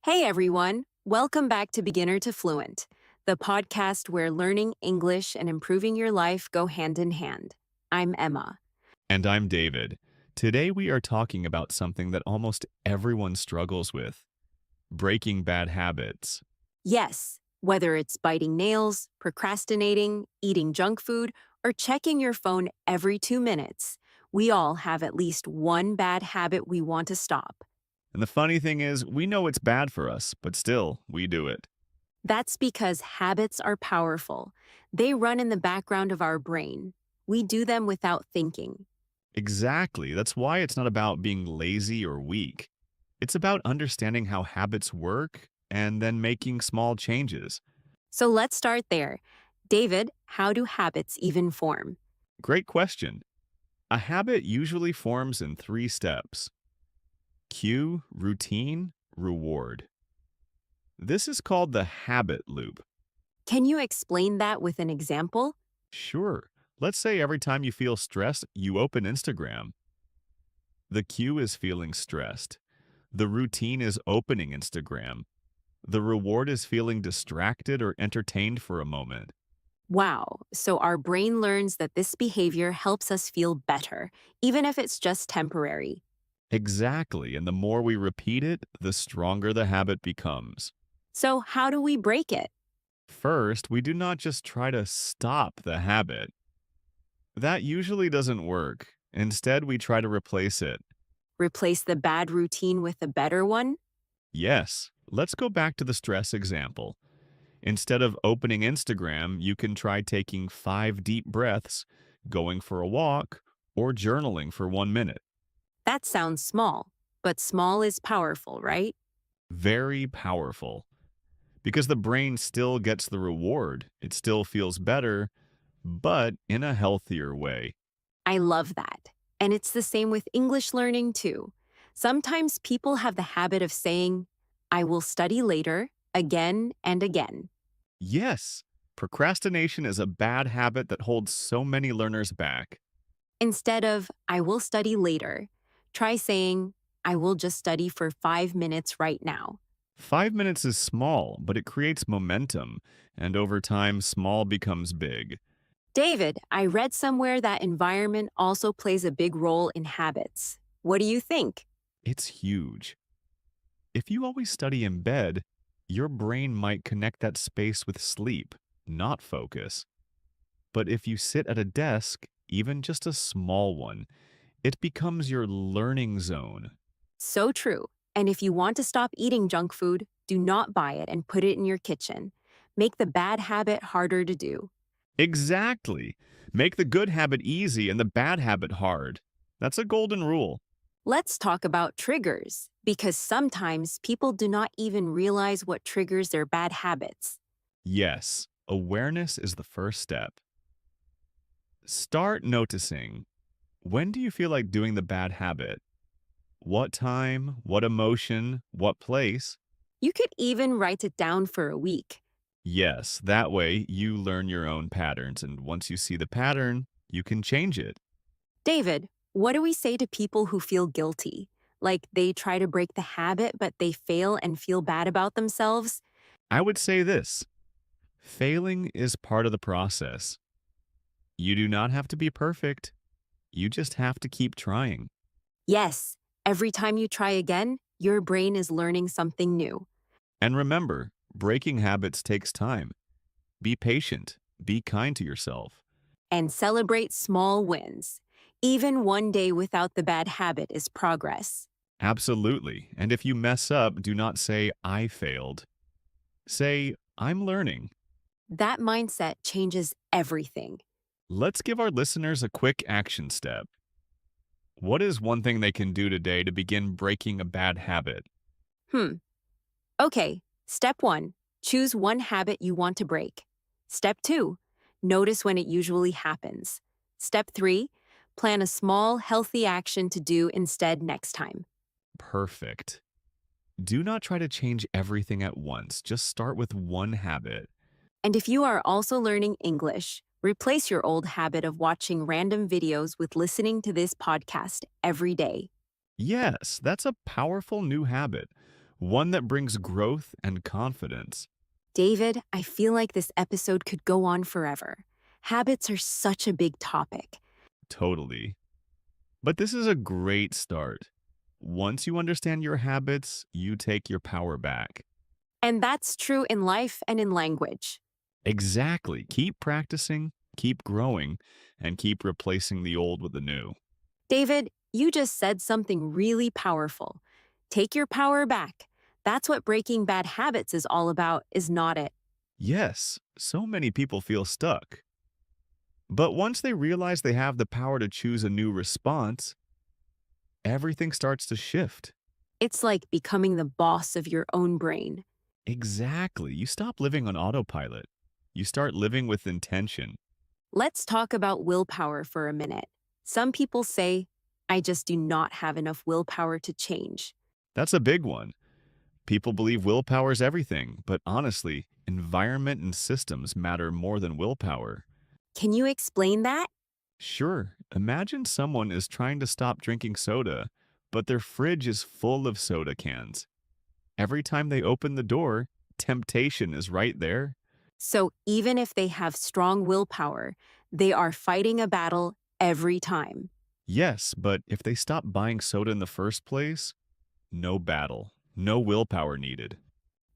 Hey everyone, welcome back to Beginner to Fluent, the podcast where learning English and improving your life go hand in hand. I'm Emma. And I'm David. Today we are talking about something that almost everyone struggles with: breaking bad habits. Yes, whether it's biting nails, procrastinating, eating junk food, or checking your phone every 2 minutes, we all have at least one bad habit we want to stop. And the funny thing is, we know it's bad for us, but still, we do it. That's because habits are powerful. They run in the background of our brain. We do them without thinking. Exactly. That's why it's not about being lazy or weak. It's about understanding how habits work and then making small changes. So let's start there. David, how do habits even form? Great question. A habit usually forms in 3 steps: cue, routine, reward. This is called the habit loop. Can you explain that with an example? Sure. Let's say every time you feel stressed, you open Instagram. The cue is feeling stressed. The routine is opening Instagram. The reward is feeling distracted or entertained for a moment. Wow, so our brain learns that this behavior helps us feel better, even if it's just temporary. Exactly. And the more we repeat it, the stronger the habit becomes. So, how do we break it? First, we do not just try to stop the habit. That usually doesn't work. Instead, we try to replace it. Replace the bad routine with a better one? Yes, let's go back to the stress example. Instead of opening Instagram, you can try taking 5 deep breaths, going for a walk, or journaling for 1 minute. That sounds small, but small is powerful, right? Very powerful. Because the brain still gets the reward, it still feels better, but in a healthier way. I love that. And it's the same with English learning, too. Sometimes people have the habit of saying, I will study later, again and again. Yes, procrastination is a bad habit that holds so many learners back. Instead of, I will study later, try saying, I will just study for 5 minutes right now. 5 minutes is small, but it creates momentum, and over time, small becomes big. David, I read somewhere that environment also plays a big role in habits. What do you think? It's huge. If you always study in bed, your brain might connect that space with sleep, not focus. But if you sit at a desk, even just a small one, it becomes your learning zone. So true. And if you want to stop eating junk food, do not buy it and put it in your kitchen. Make the bad habit harder to do. Exactly. Make the good habit easy and the bad habit hard. That's a golden rule. Let's talk about triggers, because sometimes people do not even realize what triggers their bad habits. Yes, awareness is the first step. Start noticing: when do you feel like doing the bad habit? What time? What emotion? What place? You could even write it down for a week. Yes, that way you learn your own patterns, and once you see the pattern, you can change it. David, what do we say to people who feel guilty? Like they try to break the habit, but they fail and feel bad about themselves? I would say this: failing is part of the process. You do not have to be perfect. You just have to keep trying. Yes, every time you try again, your brain is learning something new. And remember, breaking habits takes time. Be patient. Be kind to yourself. And celebrate small wins. Even one day without the bad habit is progress. Absolutely. And if you mess up, do not say, I failed. Say, I'm learning. That mindset changes everything. Let's give our listeners a quick action step. What is one thing they can do today to begin breaking a bad habit? Hmm. Okay, step one, choose one habit you want to break. Step two, notice when it usually happens. Step three, plan a small, healthy action to do instead next time. Perfect. Do not try to change everything at once. Just start with one habit. And if you are also learning English, replace your old habit of watching random videos with listening to this podcast every day. Yes, that's a powerful new habit. one that brings growth and confidence. David, I feel like this episode could go on forever. Habits are such a big topic. Totally. But this is a great start. Once you understand your habits, you take your power back. And that's true in life and in language. Exactly. Keep practicing, keep growing, and keep replacing the old with the new. David, you just said something really powerful. Take your power back. That's what breaking bad habits is all about, is not it? Yes, so many people feel stuck. But once they realize they have the power to choose a new response, everything starts to shift. It's like becoming the boss of your own brain. Exactly. You stop living on autopilot. You start living with intention. Let's talk about willpower for a minute. Some people say, I just do not have enough willpower to change. That's a big one. People believe willpower is everything, but honestly, environment and systems matter more than willpower. Can you explain that? Sure, imagine someone is trying to stop drinking soda, but their fridge is full of soda cans. Every time they open the door, temptation is right there. So even if they have strong willpower, they are fighting a battle every time. Yes, but if they stop buying soda in the first place, no battle, no willpower needed.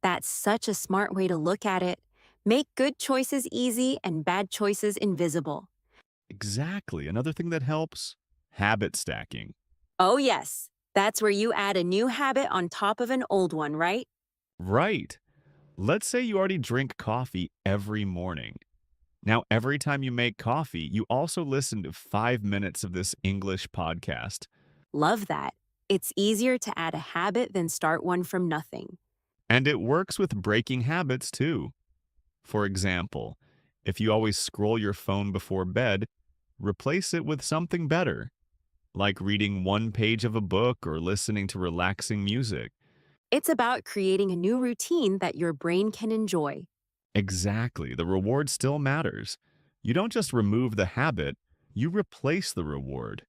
That's such a smart way to look at it. Make good choices easy and bad choices invisible. Exactly. Another thing that helps? Habit stacking. Oh, yes. That's where you add a new habit on top of an old one, right? Right. Let's say you already drink coffee every morning. Now, every time you make coffee, you also listen to 5 minutes of this English podcast. Love that. It's easier to add a habit than start one from nothing. And it works with breaking habits too. For example, if you always scroll your phone before bed, replace it with something better, like reading one page of a book or listening to relaxing music. It's about creating a new routine that your brain can enjoy. Exactly, the reward still matters. You don't just remove the habit, you replace the reward.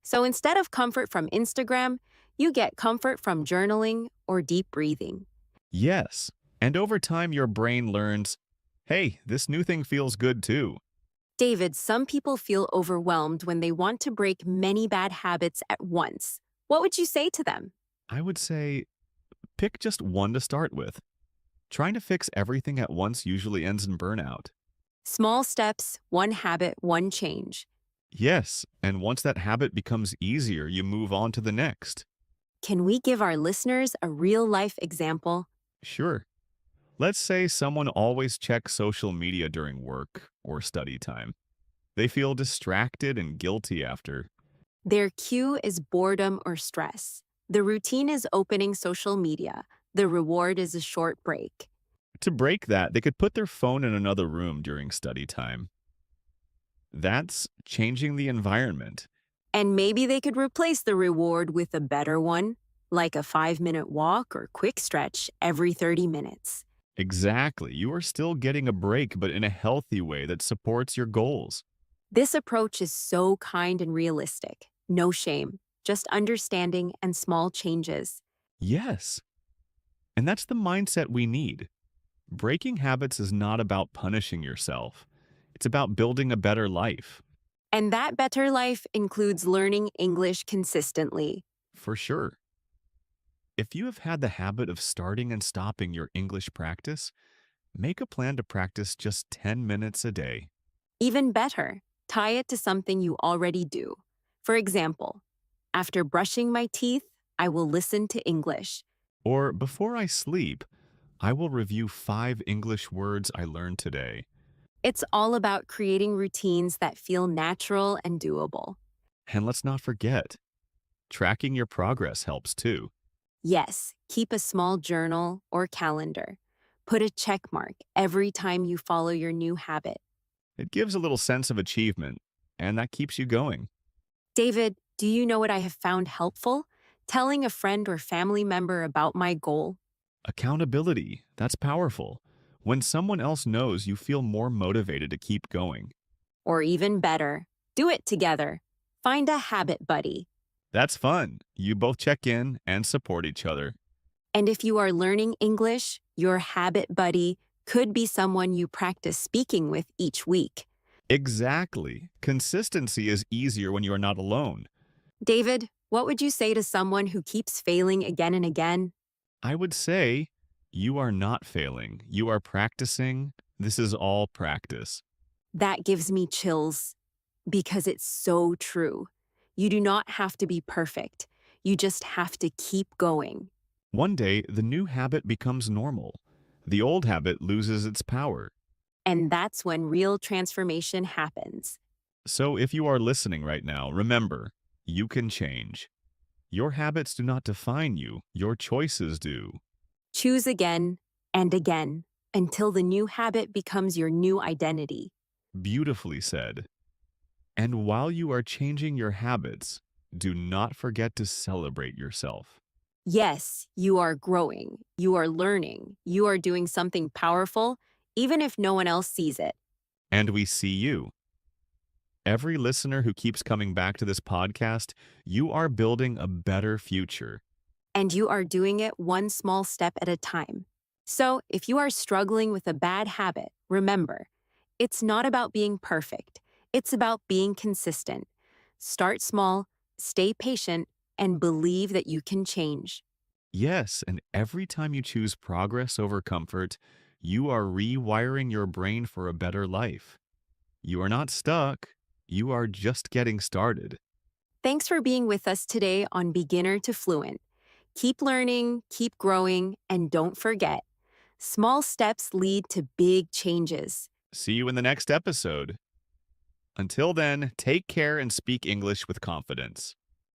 So instead of comfort from Instagram, you get comfort from journaling or deep breathing. Yes, and over time your brain learns, hey, this new thing feels good too. David, some people feel overwhelmed when they want to break many bad habits at once. What would you say to them? I would say, pick just one to start with. Trying to fix everything at once usually ends in burnout. Small steps, one habit, one change. Yes, and once that habit becomes easier, you move on to the next. Can we give our listeners a real life example? Sure. Let's say someone always checks social media during work or study time. They feel distracted and guilty after. Their cue is boredom or stress. The routine is opening social media. The reward is a short break. To break that, they could put their phone in another room during study time. That's changing the environment. And maybe they could replace the reward with a better one, like a 5-minute walk or quick stretch every 30 minutes. Exactly. You are still getting a break, but in a healthy way that supports your goals. This approach is so kind and realistic. No shame, just understanding and small changes. Yes. And that's the mindset we need. Breaking habits is not about punishing yourself. It's about building a better life. And that better life includes learning English consistently. For sure. If you have had the habit of starting and stopping your English practice, make a plan to practice just 10 minutes a day. Even better, tie it to something you already do. For example, after brushing my teeth, I will listen to English. Or before I sleep, I will review 5 English words I learned today. It's all about creating routines that feel natural and doable. And let's not forget, tracking your progress helps too. Yes, keep a small journal or calendar. Put a check mark every time you follow your new habit. It gives a little sense of achievement, and that keeps you going. David, do you know what I have found helpful? Telling a friend or family member about my goal. Accountability, that's powerful. When someone else knows, you feel more motivated to keep going. Or even better, do it together. Find a habit buddy. That's fun. You both check in and support each other. And if you are learning English, your habit buddy could be someone you practice speaking with each week. Exactly. Consistency is easier when you are not alone. David, what would you say to someone who keeps failing again and again? I would say you are not failing. You are practicing. This is all practice. That gives me chills because it's so true. You do not have to be perfect. You just have to keep going. One day, the new habit becomes normal. The old habit loses its power. And that's when real transformation happens. So if you are listening right now, remember, you can change. Your habits do not define you. Your choices do. Choose again and again until the new habit becomes your new identity. Beautifully said. And while you are changing your habits, do not forget to celebrate yourself. Yes, you are growing, you are learning, you are doing something powerful, even if no one else sees it. And we see you. Every listener who keeps coming back to this podcast, you are building a better future. And you are doing it one small step at a time. So, if you are struggling with a bad habit, remember, it's not about being perfect. It's about being consistent. Start small, stay patient, and believe that you can change. Yes, and every time you choose progress over comfort, you are rewiring your brain for a better life. You are not stuck. You are just getting started. Thanks for being with us today on Beginner to Fluent. Keep learning, keep growing, and don't forget, small steps lead to big changes. See you in the next episode. Until then, take care and speak English with confidence.